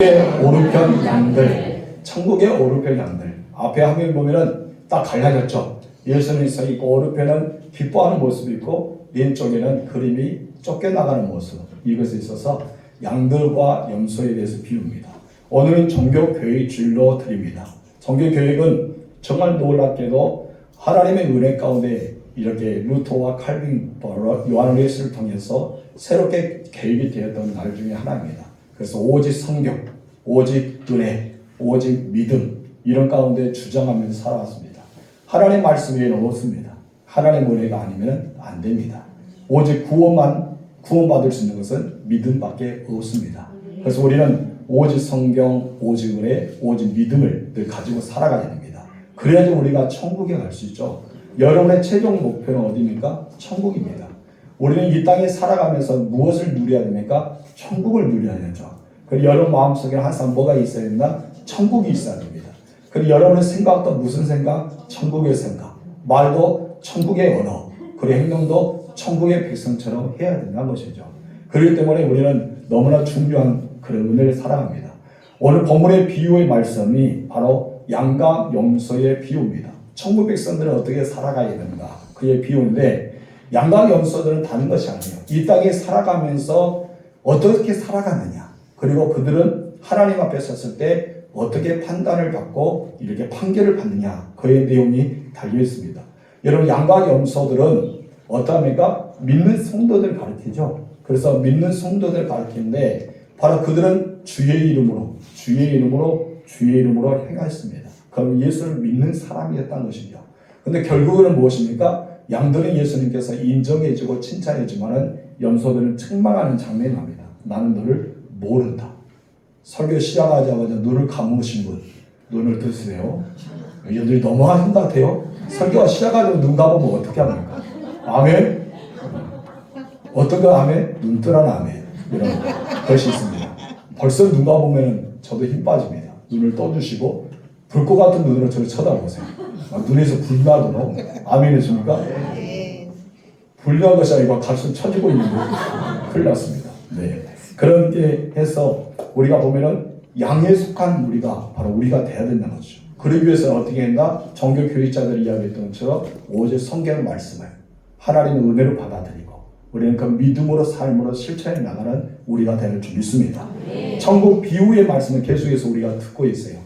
오른편 양들, 천국의 오른편 양들. 앞에 화면 보면은 딱 갈라졌죠. 예수님이 서 있고 오른편은 기뻐하는 모습이 있고 왼쪽에는 그림이 쫓겨나가는 모습. 이것에 있어서 양들과 염소에 대해서 비웁니다. 오늘은 종교교육 진로 드립니다. 종교교육은 정말 놀랍게도 하나님의 은혜 가운데 이렇게 루터와 칼빈, 요한 웨슬리를 통해서 새롭게 개입이 되었던 날 중에 하나입니다. 그래서 오직 성경, 오직 은혜, 오직 믿음 이런 가운데 주장하면서 살아왔습니다. 하나님 말씀 외에는 없습니다. 하나님 은혜가 아니면 안 됩니다. 오직 구원받을 수 있는 것은 믿음밖에 없습니다. 그래서 우리는 오직 성경, 오직 은혜, 오직 믿음을 늘 가지고 살아가야 됩니다. 그래야지 우리가 천국에 갈 수 있죠. 여러분의 최종 목표는 어디입니까? 천국입니다. 우리는 이 땅에 살아가면서 무엇을 누려야 됩니까? 천국을 누려야 되죠. 그리고 여러분 마음속에 항상 뭐가 있어야 된다? 천국이 있어야 됩니다. 그리고 여러분의 생각도 무슨 생각? 천국의 생각. 말도 천국의 언어. 그리고 행동도 천국의 백성처럼 해야 된다는 것이죠. 그렇기 때문에 우리는 너무나 중요한 그런 은혜를 살아갑니다. 오늘 본문의 비유의 말씀이 바로 양과 염소의 비유입니다. 천국 백성들은 어떻게 살아가야 되는가? 그의 비유인데 양과 염소들은 다른 것이 아니에요. 이 땅에 살아가면서 어떻게 살아가느냐. 그리고 그들은 하나님 앞에 섰을 때 어떻게 판단을 받고 이렇게 판결을 받느냐. 그의 내용이 달려 있습니다. 여러분 양과 염소들은 어떠합니까? 믿는 성도들 가르치죠. 그래서 믿는 성도들 가르치는데 바로 그들은 주의 이름으로 행하였습니다. 그럼 예수를 믿는 사람이었다는 것이죠. 근데 결국은 무엇입니까? 양들은 예수님께서 인정해주고 칭찬해주면은 염소들은 책망하는 장면이 납니다. 나는 너를 모른다. 설교 시작하자마자 눈을 감으신 분, 눈을 뜨세요. 여러분들이 너무 하신 것 같아요. 설교가 시작하자마자 눈 감으면 어떻게 합니까? 아멘? 어떤 거 아멘? 눈 뜨라는 아멘. 이런 것이 있습니다. 벌써 눈 감으면 저도 힘 빠집니다. 눈을 떠주시고 불꽃 같은 눈으로 저를 쳐다보세요. 눈에서 불 나도록 아멘 해줍니까? 불리한 것이 아니고 가슴 쳐지고 있는 거 큰일 났습니다. 네. 그렇게 해서 우리가 보면은 양에 속한 우리가 바로 우리가 돼야 된다는 거죠. 그러기 위해서는 어떻게 했나? 종교 교육자들이 이야기했던 것처럼 오직 성경 말씀을 하나님의 은혜로 받아들이고 우리는 그 믿음으로 삶으로 실천해 나가는 우리가 되는 줄 믿습니다. 천국 비유의 말씀을 계속해서 우리가 듣고 있어요.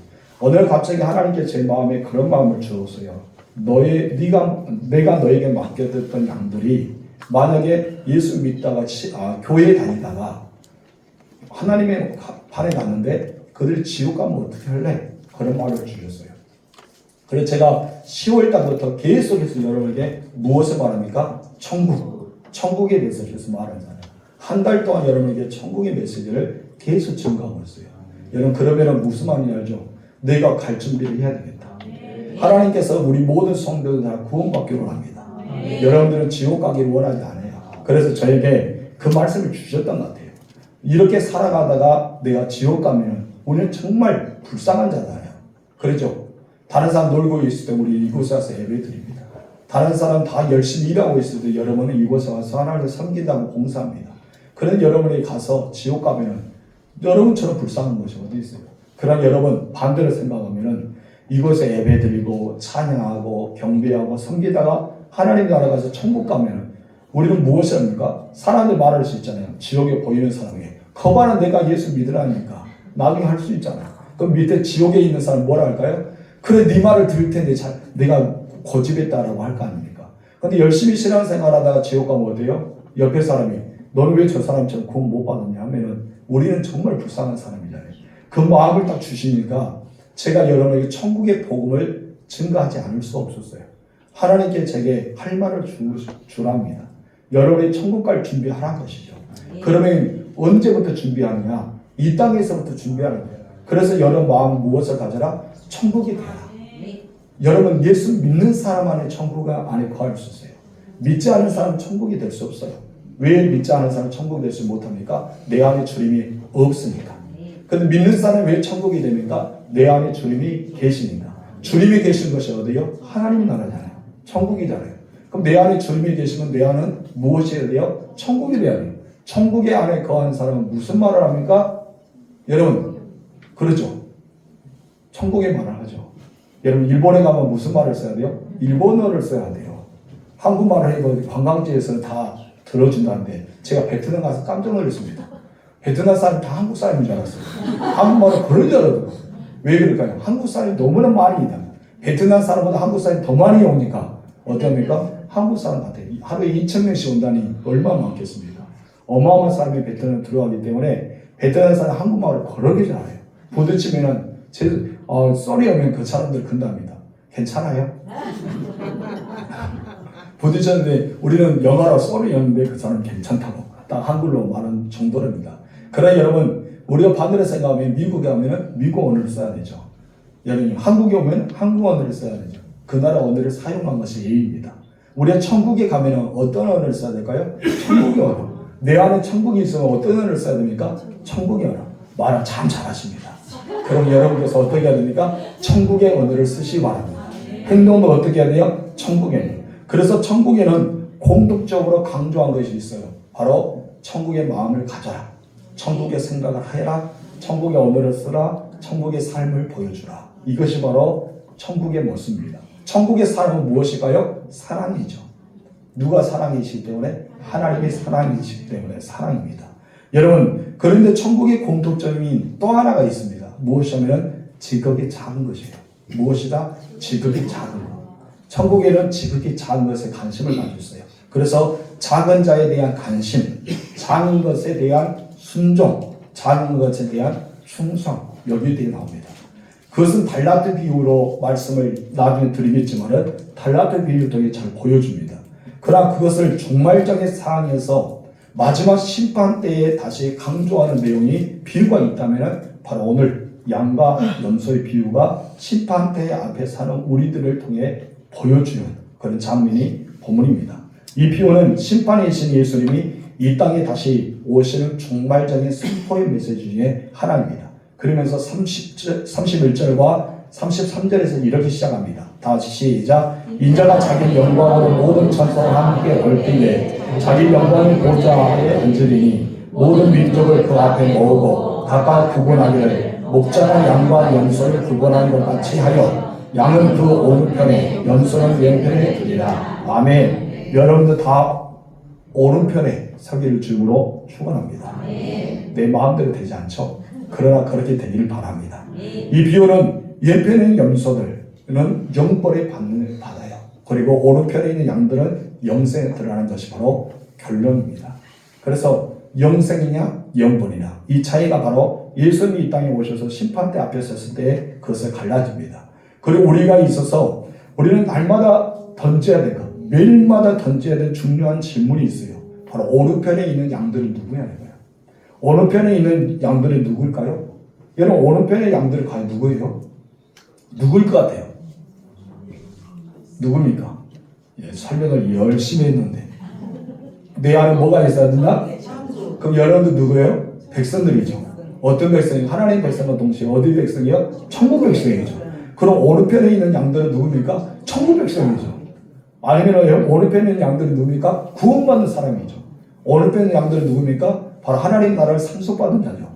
오늘 갑자기 하나님께 제 마음에 그런 마음을 주었어요. 내가 너에게 맡겨뒀던 양들이 만약에 예수 믿다가 교회에 다니다가 하나님의 판에 갔는데 그들이 지옥 가면 어떻게 할래? 그런 말을 주셨어요. 그래서 제가 10월 달부터 계속해서 여러분에게 무엇을 말합니까? 천국의 메시지를 말하잖아요. 한 달 동안 여러분에게 천국의 메시지를 계속 증거하고 있어요. 여러분 그러면 무슨 말인지 알죠? 내가 갈 준비를 해야 되겠다. 하나님께서 우리 모든 성도들 다 구원받기를 원합니다. 여러분들은 지옥 가기를 원하지 않아요. 그래서 저에게 그 말씀을 주셨던 것 같아요. 이렇게 살아가다가 내가 지옥 가면 우리는 정말 불쌍한 자잖아요. 그렇죠? 다른 사람 놀고 있을 때 우리 이곳에 와서 예배 드립니다. 다른 사람 다 열심히 일하고 있을 때 여러분은 이곳에 와서 하나님을 섬긴다고 봉사합니다. 그런 여러분이 가서 지옥 가면 여러분처럼 불쌍한 것이 어디 있어요? 그럼 여러분 반대로 생각하면은 이곳에 예배 드리고 찬양하고 경배하고 섬기다가 하나님 나라 가서 천국 가면은 우리는 무엇을 합니까? 사람들 말할 수 있잖아요. 지옥에 보이는 사람에게 거봐는 내가 예수 믿으라니까 나중에 할 수 있잖아. 그럼 밑에 지옥에 있는 사람 뭐라 할까요? 그래 네 말을 들을 텐데 내가 고집했다라고 할 거 아닙니까? 근데 열심히 신앙생활하다가 지옥 가면 어때요? 옆에 사람이 너는 왜 저 사람처럼 구원 못 받았냐 하면은 우리는 정말 불쌍한 사람이잖아요. 그 마음을 딱 주시니까 제가 여러분에게 천국의 복음을 증거하지 않을 수 없었어요. 하나님께 제게 할 말을 주랍니다. 여러분이 천국 갈 준비하라는 것이죠. 그러면 언제부터 준비하느냐? 이 땅에서부터 준비하는 거예요. 그래서 여러분 마음 무엇을 가져라? 천국이 되라. 여러분 예수 믿는 사람 안에 천국 안에 거할 수 있어요. 믿지 않는 사람은 천국이 될 수 없어요. 왜 믿지 않는 사람은 천국이 될 수 못합니까? 내 안에 주님이 없으니까. 근데 믿는 사람은 왜 천국이 됩니까? 내 안에 주님이 계시니까. 주님이 계신 것이 어디요? 하나님 나라잖아요. 천국이잖아요. 그럼 내 안에 주님이 계시면 내 안은 무엇이 돼요? 천국이 돼야 돼요. 천국의 안에 거하는 사람은 무슨 말을 합니까? 여러분 그렇죠? 천국의 말을 하죠. 여러분 일본에 가면 무슨 말을 써야 돼요? 일본어를 써야 돼요. 한국말을 해도 관광지에서는 다 들어준다는데 제가 베트남 가서 깜짝 놀랐습니다. 베트남 사람이 다 한국 사람인 줄 알았어요. 한국말을 그럴 줄 알았어요. 왜 그럴까요? 한국 사람이 너무나 많이 있다. 베트남 사람보다 한국 사람이 더 많이 오니까 어떻습니까? 한국 사람 같아요. 하루에 2,000명씩 온다니 얼마나 많겠습니까? 어마어마한 사람이 베트남에 들어가기 때문에 베트남 사람 한국말을 그렇게 잘해요. 부딪히면은 썰이 오면 그 사람들 근답니다. 괜찮아요? 부딪혔는데 우리는 영어로 썰이 오는데 그 사람은 괜찮다고 딱 한글로 말하는 정도랍니다. 그러나 여러분 우리가 반대로 생각하면 미국에 가면 미국 언어를 써야 되죠. 여러분 한국에 오면 한국 언어를 써야 되죠. 그 나라 언어를 사용한 것이 예의입니다. 우리가 천국에 가면 어떤 언어를 써야 될까요? 천국의 언어. 내 안에 천국이 있으면 어떤 언어를 써야 됩니까? 천국의 언어. 말을 참 잘하십니다. 그럼 여러분께서 어떻게 해야 됩니까? 천국의 언어를 쓰시기 바랍니다. 행동도 어떻게 해야 돼요? 천국의 언어. 그래서 천국에는 공통적으로 강조한 것이 있어요. 바로 천국의 마음을 가져라. 천국의 생각을 해라. 천국의 언어를 쓰라. 천국의 삶을 보여주라. 이것이 바로 천국의 모습입니다. 천국의 사람은 무엇일까요? 사랑이죠. 누가 사랑이시기 때문에? 하나님의 사랑이시기 때문에 사랑입니다. 여러분, 그런데 천국의 공통점이 또 하나가 있습니다. 무엇이냐면 지극히 작은 것이에요. 무엇이다? 지극히 작은 것. 천국에는 지극히 작은 것에 관심을 가지고 있어요. 그래서 작은 자에 대한 관심, 작은 것에 대한 순종, 작은 것에 대한 충성, 여기에 대해 나옵니다. 그것은 달란트 비유로 말씀을 나중에 드리겠지만 달란트 비유를 통해 잘 보여줍니다. 그러나 그것을 종말적인 상황에서 마지막 심판 때에 다시 강조하는 내용이 비유가 있다면 바로 오늘 양과 염소의 비유가 심판 때 앞에 사는 우리들을 통해 보여주는 그런 장면이 본문입니다. 이 비유는 심판이신 예수님이 이 땅에 다시 오시는 종말적인 선포의 메시지 중에 하나입니다. 그러면서 31절과 33절에서 이렇게 시작합니다. 다 같이 시작. 인자가 자기 영광으로 모든 천사와 함께 올 때에 자기 영광의 보좌에 앉으리니 모든 민족을 그 앞에 모으고 각각 구분하기를 목자가 양과 염소를 구분하는 것 같이 하여 양은 그 오른편에 염소는 왼편에 두리라. 아멘. 여러분들 다 오른편에 서기를 주므로 축원합니다. 내 마음대로 되지 않죠? 그러나 그렇게 되기를 바랍니다. 이 비유는 왼편에 있는 염소들은 영벌의 받는 받아요. 그리고 오른편에 있는 양들은 영생에 들어가는 것이 바로 결론입니다. 그래서 영생이냐 영벌이냐 이 차이가 바로 예수님이 이 땅에 오셔서 심판대 앞에 섰을 때 그것을 갈라집니다. 그리고 우리가 있어서 우리는 날마다 던져야 될 것, 매일마다 던져야 될 중요한 질문이 있어요. 바로 오른편에 있는 양들은 누구냐는 거예요. 오른편에 있는 양들이 누굴까요? 여러분 오른편의 양들이 과연 누구예요? 누굴 것 같아요? 누굽니까? 설명을 열심히 했는데 내 안에 뭐가 있어야 된다? 그럼 여러분들 누구예요? 백성들이죠. 어떤 백성이요? 하나님 백성과 동시에 어디 백성이요? 천국 백성이죠. 그럼 오른편에 있는 양들은 누굽니까? 천국 백성이죠. 아니면 오른편에 있는 양들은 누굽니까? 구원받는 사람이죠. 오른편에 있는 양들은 누굽니까? 바로 하나님 나라를 상속받은 자죠.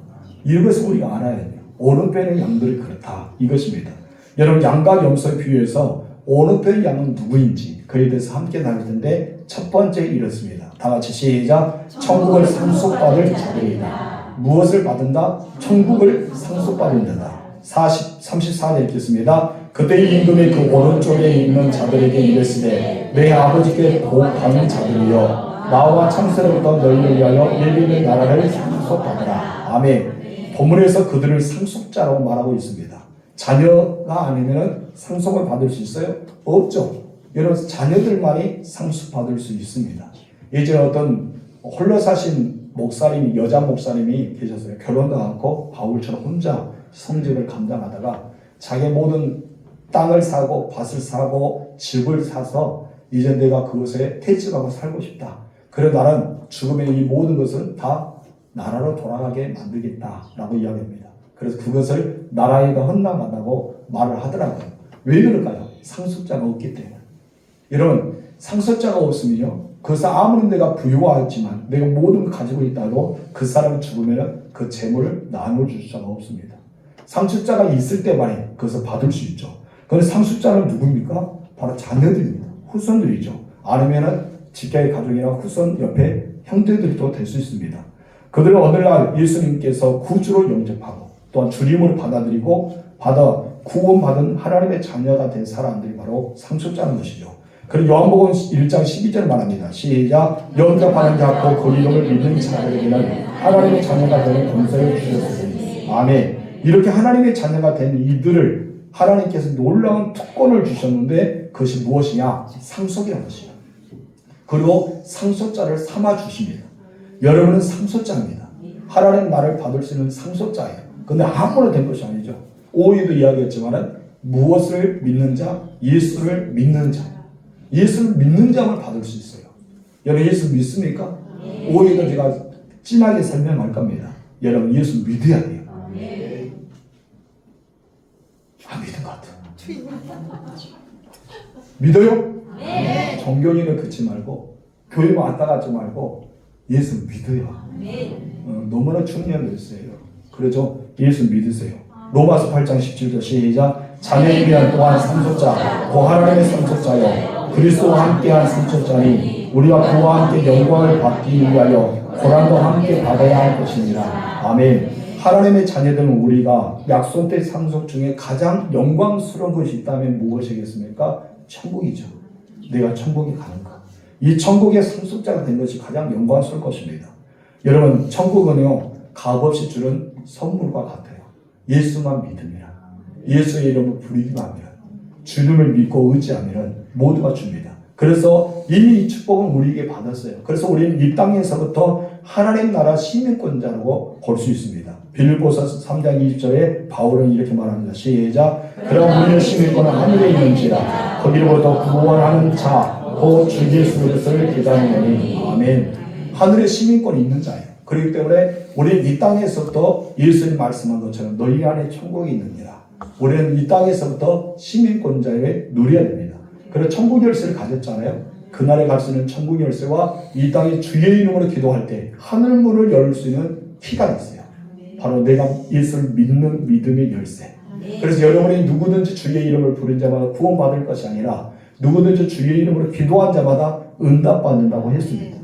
이것을 우리가 알아야 돼요. 오른편에 있는 양들이 그렇다. 이것입니다. 여러분 양과 염소에 비유해서 오른편 양은 누구인지 그에 대해서 함께 나눌 텐데 첫 번째 이렇습니다. 다 같이 시작. 천국을 상속받을 자들이다. 무엇을 받는다? 천국을 상속받은 자다. 34절 읽겠습니다. 그때 임금이 그 오른쪽에 있는 자들에게 이르시되 내 아버지께 복받는 자들이여 나와 창세로부터 너희를 위하여 예비의 나라를 상속받으라. 아멘. 본문에서 그들을 상속자라고 말하고 있습니다. 자녀가 아니면 상속을 받을 수 있어요? 없죠. 여러분 자녀들만이 상속받을 수 있습니다. 예전에 어떤 홀로 사신 목사님이 여자 목사님이 계셨어요. 결혼도 않고 바울처럼 혼자 성직을 감당하다가 자기 모든 땅을 사고 밭을 사고 집을 사서 이제 내가 그곳에 퇴직하고 살고 싶다. 그래 나는 죽으면 이 모든 것은 다 나라로 돌아가게 만들겠다라고 이야기합니다. 그래서 그것을 나라에다 헌납한다고 말을 하더라고요. 왜 그럴까요? 상속자가 없기 때문에. 여러분 상속자가 없으면요. 그것을 아무리 내가 부유하지만 내가 모든 걸 가지고 있다고 그 사람이 죽으면 그 재물을 나눠줄 수가 없습니다. 상속자가 있을 때만이 그것을 받을 수 있죠. 그런데 상속자는 누굽니까? 바로 자녀들입니다. 후손들이죠. 아니면은 직계의 가족이나 후손 옆에 형제들도 될 수 있습니다. 그들은 어느 날 예수님께서 구주로 영접하고 또한 주님으로 받아들이고 구원받은 하나님의 자녀가 된 사람들이 바로 상속자는 것이죠. 그리고 요한복음 1장 12절 말합니다. 시작. 영접하는 자 곧 그 이름을 믿는 자들에게는 하나님의 자녀가 되는 권세를 주셨으니. 아멘. 이렇게 하나님의 자녀가 된 이들을 하나님께서 놀라운 특권을 주셨는데 그것이 무엇이냐? 상속이라는 것이에요. 그리고 상속자를 삼아 주십니다. 여러분은 상속자입니다. 하나님 나를 받을 수 있는 상속자예요. 근데 아무나 된 것이 아니죠. 오이도 이야기했지만은 무엇을 믿는 자? 예수를 믿는 자. 예수를 믿는 자만 받을 수 있어요. 여러분 예수 믿습니까? 오이도 제가 진하게 설명할 겁니다. 여러분 예수 믿어야 돼요. 안 믿은 것 같아요. 믿어요? 네. 종교인을 그치 말고 교회만 왔다 갔지 말고 예수 믿어요. 너무나 중요한 것이에요. 그래서 예수 믿으세요. 로마서 8장 17절 시작. 자녀에 대한 또한 상속자 곧 하나님의 상속자여 그리스도와 함께한 상속자니 우리가 그와 함께 영광을 받기 위하여 고난도 함께 받아야 할 것입니다. 아멘. 하나님의 자녀들은 우리가 약속된 상속 중에 가장 영광스러운 것이 있다면 무엇이겠습니까? 천국이죠. 내가 천국에 가는가. 이 천국의 상속자가 된 것이 가장 영광스러울 것입니다. 여러분 천국은요 값없이 주는 선물과 같아요. 예수만 믿으면, 예수의 이름을 부르기만 하면, 주님을 믿고 의지하면 모두가 줍니다. 그래서 이미 이 축복은 우리에게 받았어요. 그래서 우리는 이 땅에서부터 하나님 나라 시민권자라고 볼 수 있습니다. 빌립보서 3장 20절에 바울은 이렇게 말합니다. 시작. 그럼 우리의 시민권은 하늘에 있는지라 거기로부터 구원하는 자 곧 주 예수 그리스도를 기다리노니. 아멘. 하늘에 시민권이 있는 자예요. 그렇기 때문에 우리는 이 땅에서부터 예수님 말씀한 것처럼 너희 안에 천국이 있느니라. 우리는 이 땅에서부터 시민권자를 누려야 됩니다. 그래서 천국 열쇠를 가졌잖아요. 그날에 갈 수 있는 천국 열쇠와 이 땅에 주의 이름으로 기도할 때 하늘문을 열 수 있는 키가 있어요. 바로 내가 예수를 믿는 믿음의 열쇠. 그래서 여러분이 누구든지 주의 이름을 부른 자마다 구원받을 것이 아니라 누구든지 주의 이름으로 기도한 자마다 응답받는다고 했습니다.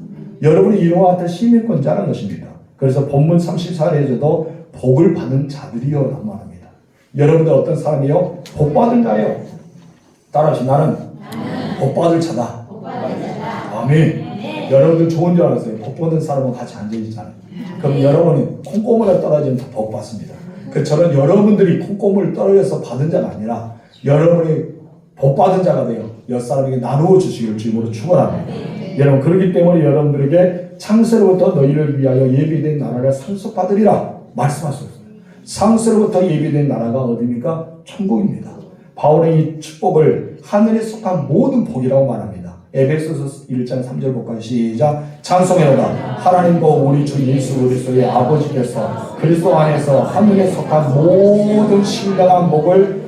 여러분이 이와 같은 시민권자라는 것입니다. 그래서 본문 34절에서도 복을 받은 자들이여라고 말합니다. 여러분들 어떤 사람이요? 복 받은 자예요. 따라하시 나는 복 받을 자다. 아멘. 여러분들 좋은 줄 알았어요. 복 받은 사람은 같이 앉아있잖아요. 그럼 여러분이 콩고물에 떨어지면 다 복 받습니다. 저는 여러분들이 콩고물을 떨어져서 받은 자가 아니라 여러분이 복 받은 자가 돼요. 옆 사람에게 나누어 주시기를 주님으로 축원합니다. 여러분 그렇기 때문에 여러분들에게 창세로부터 너희를 위하여 예비된 나라를 상속받으리라 말씀하셨어요. 창세로부터 예비된 나라가 어디입니까? 천국입니다. 바울은 이 축복을 하늘에 속한 모든 복이라고 말합니다. 에베소서 1장 3절 복까지 시작. 찬송해라 하나님과 우리 주 예수 그리스도의 아버지께서 그리스도 안에서 하늘에 속한 모든 신령한 복을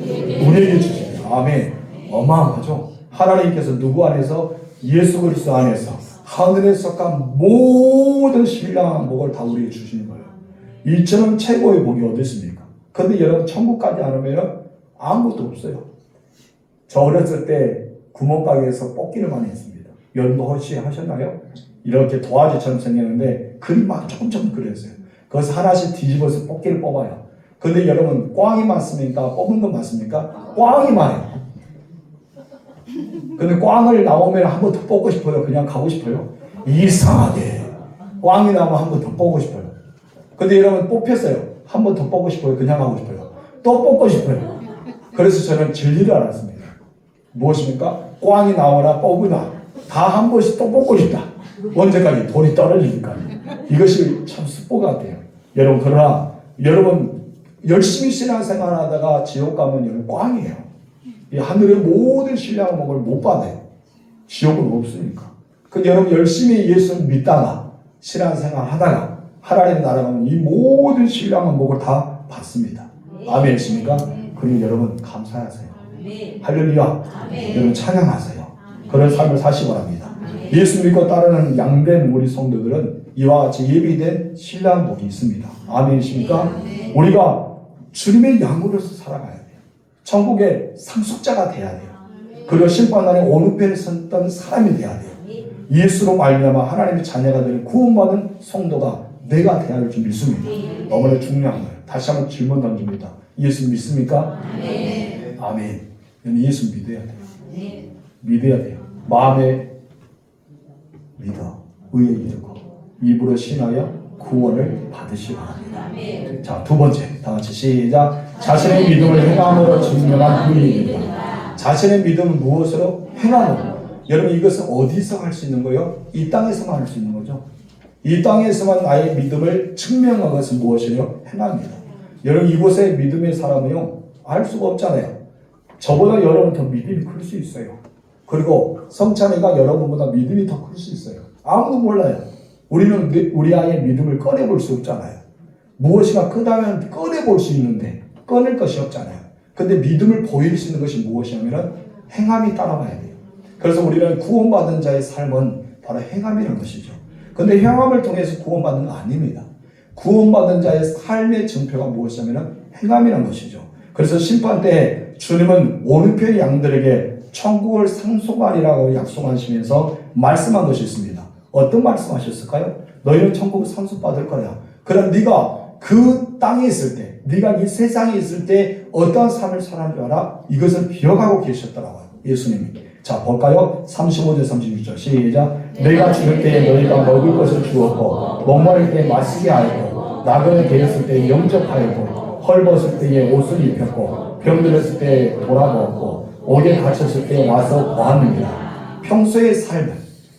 우리에게 주십니다. 아멘. 어마어마하죠. 하나님께서 누구 안에서? 예수 그리스도 안에서 하늘에 속한 모든 신령한 복을 다 우리에게 주시는 거예요. 이처럼 최고의 복이 어디 있습니까? 근데 여러분 천국까지 안 오면 아무것도 없어요. 저 어렸을 때 구멍가게에서 뽑기를 많이 했습니다. 여러분도 혹시 하셨나요? 이렇게 도화지처럼 생겼는데 그림만 조금 그렸어요. 거기서 하나씩 뒤집어서 뽑기를 뽑아요. 근데 여러분 꽝이 많습니까? 뽑은 건 많습니까? 꽝이 많아요. 근데 꽝을 나오면 한 번 더 뽑고 싶어요? 그냥 가고 싶어요? 이상하게 꽝이 나오면 한 번 더 뽑고 싶어요. 근데 여러분 뽑혔어요. 한 번 더 뽑고 싶어요? 그냥 가고 싶어요? 또 뽑고 싶어요. 그래서 저는 진리를 알았습니다. 무엇입니까? 꽝이 나오나 뽑으나 다 한 번씩 또 뽑고 싶다. 언제까지? 돈이 떨어지니까. 이것이 참 스포 같아요. 여러분 그러나 여러분 열심히 신앙생활 하다가 지옥 가면 여러분 꽝이에요. 이 하늘의 모든 신령한 복을 못 받아요. 지옥은 없으니까. 그 여러분 열심히 예수를 믿다가 신앙생활 하다가 하나님 나라 가면 이 모든 신령한 복을 다 받습니다. 아멘이십니까? 그러니 여러분 감사하세요. 할렐루야. 여러분 찬양하세요. 그런 삶을 사시기 바랍니다. 예수 믿고 따르는 양된 우리 성도들은 이와 같이 예비된 신령한 복이 있습니다. 아멘이십니까? 우리가 주님의 양으로서 살아가야 돼요. 천국의 상속자가 돼야 돼요. 그리고 심판날에 어느 편에 섰던 사람이 돼야 돼요. 예수로 말미암아 하나님의 자녀가 되는 구원받은 성도가 내가 돼야 할 줄 믿습니다. 너무나 중요한 거예요. 다시 한번 질문 던집니다. 예수 믿습니까? 아멘. 아멘. 예수 믿어야 돼요. 믿어야 돼요. 마음에 믿어 의에 이르고 입으로 신하여 구원을 받으시기 바랍니다. 자, 두 번째, 다 같이 시작. 자신의 믿음을 행함으로 증명한 의인입니다. 자신의 믿음은 무엇으로? 행함으로. 여러분, 이것은 어디서 할 수 있는 거예요? 이 땅에서만 할 수 있는 거죠. 이 땅에서만 나의 믿음을 증명한 것은 무엇이에요? 행함입니다. 여러분, 이곳에 믿음의 사람은요, 알 수가 없잖아요. 저보다 여러분 더 믿음이 클 수 있어요. 그리고 성찬이가 여러분보다 믿음이 더 클 수 있어요. 아무도 몰라요. 우리는 우리 아이의 믿음을 꺼내볼 수 없잖아요. 무엇이가 크다면 꺼내볼 수 있는데 꺼낼 것이 없잖아요. 근데 믿음을 보일 수 있는 것이 무엇이냐면 행함이 따라가야 돼요. 그래서 우리는 구원받은 자의 삶은 바로 행함이라는 것이죠. 근데 행함을 통해서 구원받는 거 아닙니다. 구원받은 자의 삶의 증표가 무엇이냐면 행함이라는 것이죠. 그래서 심판 때 주님은 오른편 양들에게 천국을 상속하리라고 약속하시면서 말씀한 것이 있습니다. 어떤 말씀하셨을까요? 너희는 천국을 상속받을 거야. 그럼 네가 그 땅에 있을 때, 네가 이 세상에 있을 때 어떠한 삶을 살아가는 줄 알아? 이것을 기억하고 계셨더라고요. 예수님이. 자, 볼까요? 35절 36절 시작. 내가 죽을 때에 너희가 먹을 것을 주었고 목마를 때에 마시게 하였고 나그네 되었을 때에 영접하였고 헐벗을 때에 옷을 입혔고 병들었을 때에 돌아보았고 옥에 갇혔을 때에 와서 보았느니라. 평소의 삶은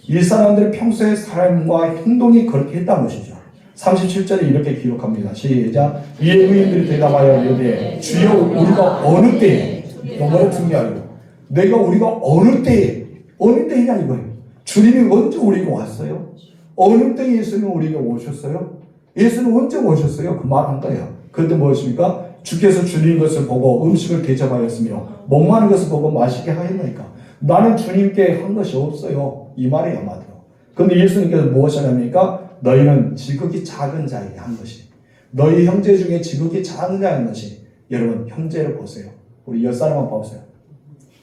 이 사람들의 평소의 삶과 행동이 그렇게 했다는 것이죠. 37절에 이렇게 기록합니다. 시작. 이에 의인들이 대답하여 이르되 주여 우리가 어느 때에, 너무나 중요해요. 우리가 어느 때이냐 이거예요. 주님이 언제 우리에게 왔어요? 어느 때에 예수님은 우리에게 오셨어요? 예수는 언제 오셨어요? 그 말 한 거예요. 그런데 무엇입니까? 주께서 주님 것을 보고 음식을 대접하였으며 목마른 것을 보고 마시게 하였나이까. 나는 주님께 한 것이 없어요. 이 말이에요, 한마디로. 그런데 예수님께서 무엇이냐니까 너희는 지극히 작은 자에게 한 것이, 너희 형제 중에 지극히 작은 자의 한 것이. 여러분, 형제를 보세요. 우리 옆사람만 보세요.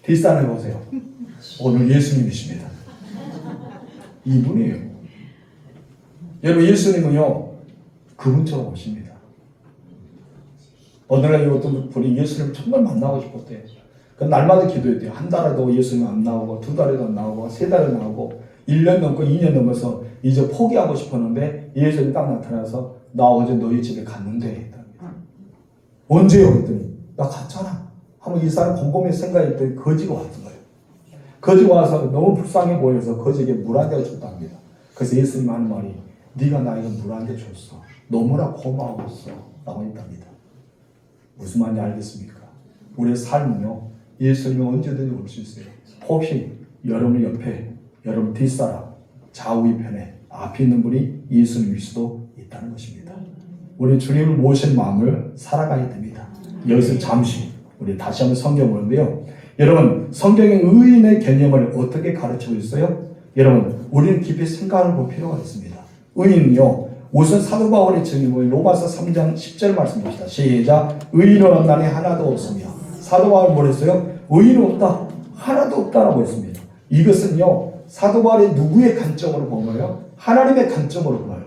뒷사람을 보세요. 오늘 예수님이십니다. 이분이에요. 여러분, 예수님은요 그분처럼 오십니다. 어느 날 어떤 분이 예수님을 정말 만나고 싶었대요. 그 날마다 기도했대요. 한 달에도 예수님 안 나오고, 두 달에도 안 나오고, 세 달에 나오고, 1년 넘고 2년 넘어서 이제 포기하고 싶었는데 예수님이 딱 나타나서 나 어제 너희 집에 갔는데 했답니다. 언제요? 그랬더니 나 갔잖아. 한번 이 사람 곰곰이 생각했더니 거지가 왔던 거예요. 거지가 와서 너무 불쌍해 보여서 거지에게 물 한 잔 줬답니다. 그래서 예수님 하는 말이 네가 나에게 물 한 잔 줬어. 너무나 고마웠어. 라고 했답니다. 무슨 말인지 알겠습니까? 우리의 삶은요, 예수님은 언제든지 올 수 있어요. 혹시 여러분 옆에, 여러분 뒷사람, 좌우편에 앞에 있는 분이 예수님일 수도 있다는 것입니다. 우리 주님을 모신 마음을 살아가야 됩니다. 여기서 잠시 우리 다시 한번 성경 보는데요. 여러분, 성경의 의인의 개념을 어떻게 가르치고 있어요? 여러분, 우리는 깊이 생각을 볼 필요가 있습니다. 의인은요, 우선 사도 바울의 증인을 로마서 3장 10절 말씀 봅시다. 시작. 의인은 없나니 하나도 없으며. 사도 바울이 뭐랬어요? 의인은 없다. 하나도 없다라고 했습니다. 이것은요, 사도 바울이 누구의 관점으로 본 거예요? 하나님의 관점으로 봐요.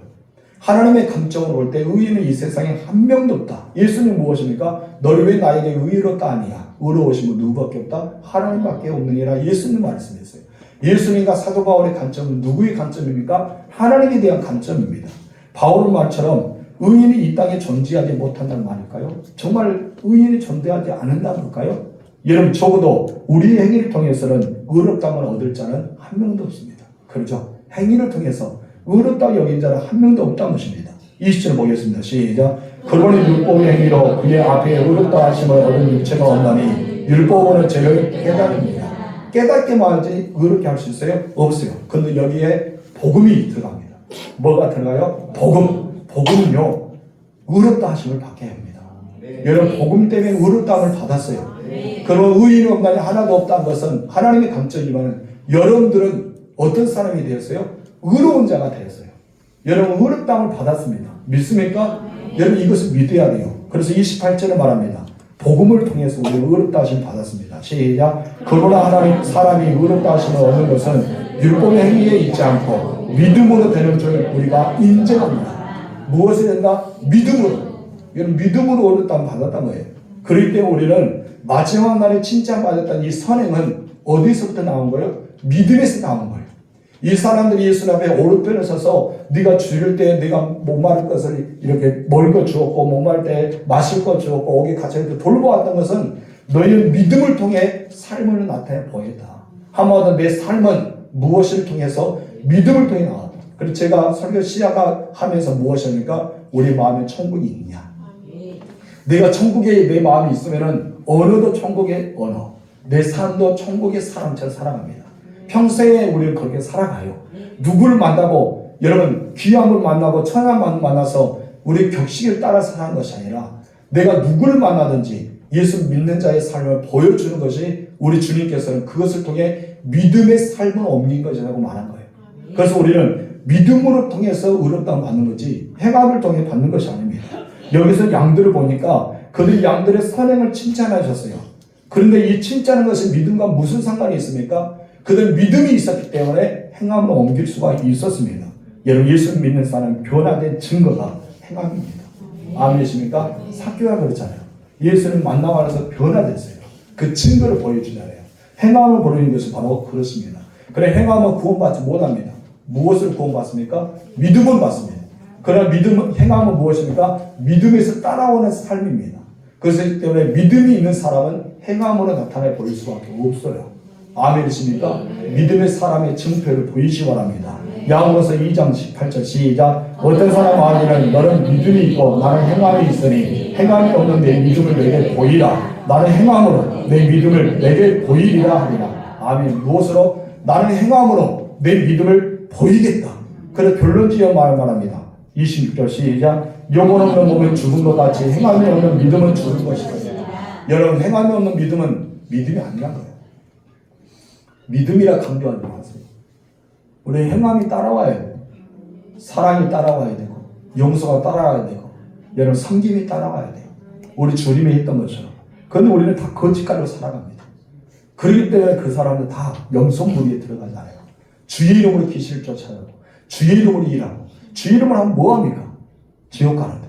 하나님의 관점으로 볼 때 의인은 이 세상에 한 명도 없다. 예수님 무엇입니까? 너를 왜 나에게 의롭다 하니냐? 의로우신 분 누구밖에 없다? 하나님밖에 없느니라. 예수님 말씀했어요. 예수님과 사도 바울의 관점은 누구의 관점입니까? 하나님에 대한 관점입니다. 바울의 말처럼 의인이 이 땅에 존재하지 못한다는 말일까요? 정말 의인이 존재하지 않는다는 걸까요? 여러분, 적어도 우리의 행위를 통해서는 의롭다만 얻을 자는 한 명도 없습니다. 그렇죠? 행위를 통해서 의롭다고 여긴 자는 한 명도 없다는 것입니다. 20절 보겠습니다. 시작. 그러니 율법의 행위로 그의 앞에 의롭다 하심을 얻은 육체가 없나니 율법은 죄를 깨달습니다. 깨닫게 말지 의롭게 할 수 있어요? 없어요. 그런데 여기에 복음이 들어갑니다. 뭐가 들어가요? 복음은요, 의롭다 하심을 받게 합니다. 여러분, 복음 때문에 의롭다함을 받았어요. 그러면 의인이 없나니 하나도 없다는 것은 하나님의 감정이지만 여러분들은 어떤 사람이 되었어요? 의로운 자가 되었어요. 여러분, 의롭다함을 받았습니다. 믿습니까? 여러분, 이것을 믿어야 돼요. 그래서 28절에 말합니다. 복음을 통해서 우리가 의롭다 하심을 받았습니다. 시작. 그러나 하나님 사람이 의롭다 하심을 얻는 것은 율법의 행위에 있지 않고 믿음으로 되는 줄 우리가 인정합니다. 무엇이 된다? 믿음으로. 이런 믿음으로 의롭다 받았단 거예요. 그렇기 때문에 우리는 마지막 날에 칭찬받았던 이 선행은 어디서부터 나온 거예요? 믿음에서 나온 거예요. 이 사람들이 예수 앞에 오른편에 서서 네가 줄일 때 네가 목마를 것을 이렇게 먹을 것 주었고 목마를 때 마실 것 주었고 옥에 갇혀 이렇게 돌보았던 것은 너희는 믿음을 통해 삶을 나타내 보였다. 한마디로 내 삶은 무엇을 통해서 믿음을 통해 나왔다. 그래서 제가 설교 시작하면서 무엇입니까? 우리 마음에 천국이 있느냐. 내가 천국에 내 마음이 있으면은 언어도 천국의 언어, 내 삶도 천국의 사람처럼 살아갑니다. 평소에 우리는 그렇게 살아가요. 누구를 만나고 여러분 귀함을 만나고 천함을 만나서 우리 격식을 따라 사는 것이 아니라 내가 누구를 만나든지 예수 믿는 자의 삶을 보여주는 것이 우리 주님께서는 그것을 통해 믿음의 삶을 옮긴 것이라고 말한 거예요. 그래서 우리는 믿음으로 통해서 의롭다함을 받는 거지 행함을 통해 받는 것이 아닙니다. 여기서 양들을 보니까 그들 양들의 선행을 칭찬하셨어요. 그런데 이 칭찬하는 것이 믿음과 무슨 상관이 있습니까? 그들 믿음이 있었기 때문에 행함으로 옮길 수가 있었습니다. 여러분 예수 믿는 사람은 변화된 증거가 행함입니다. 아멘이십니까? 사교가 그렇잖아요. 예수를 만나서 변화됐어요. 그 증거를 보여주잖아요. 행함을 보여주는 것이 바로 그렇습니다. 그래 행함은 구원받지 못합니다. 무엇을 구원받습니까? 믿음을 받습니다. 그러나 행함은 무엇입니까? 믿음에서 따라오는 삶입니다. 그렇기 때문에 믿음이 있는 사람은 행함으로 나타내 보일 수밖에 없어요. 아멘이십니까? 믿음의 사람의 증표를 보이시기 바랍니다. 야고보서 2장 18절 시작. 어떤 사람 아니면 너는 믿음이 있고 나는 행함이 있으니 행함이 없는 내 믿음을 내게 보이라. 나는 행함으로 내 믿음을 내게 보이리라 하리라. 아멘. 무엇으로? 나는 행함으로 내 믿음을 보이겠다. 그래서 결론지어 말합니다. 26절 시작. 영혼 없는 몸은 죽은 것 같이 행함이 없는 믿음은 죽은 것이다. 여러분 행함이 없는 믿음은 믿음이 아니란 거예요. 믿음이라 강조하지 마세요. 우리 행함이 따라와야 돼요. 사랑이 따라와야 되고 용서가 따라와야 되고 여러분 섬김이 따라와야 돼요. 우리 주님이 했던 것처럼. 그런데 우리는 다 거짓말로 살아갑니다. 그렇기 때문에 그 사람은 다 염소무리에 들어가잖아요. 주의 이름으로 귀신을 쫓아내고 주의 이름으로 일하고 주의 이름을 하면 뭐합니까? 지옥 가는데.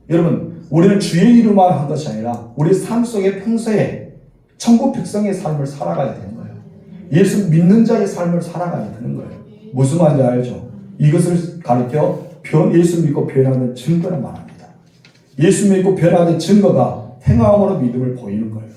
여러분 우리는 주의 이름만 한 것이 아니라 우리 삶 속에 평소에 천국 백성의 삶을 살아가야 되는 거예요. 예수 믿는 자의 삶을 살아가야 되는 거예요. 무슨 말인지 알죠? 이것을 가르쳐 예수 믿고 변화된 증거를 말합니다. 예수 믿고 변화된 증거가 행함으로 믿음을 보이는 거예요.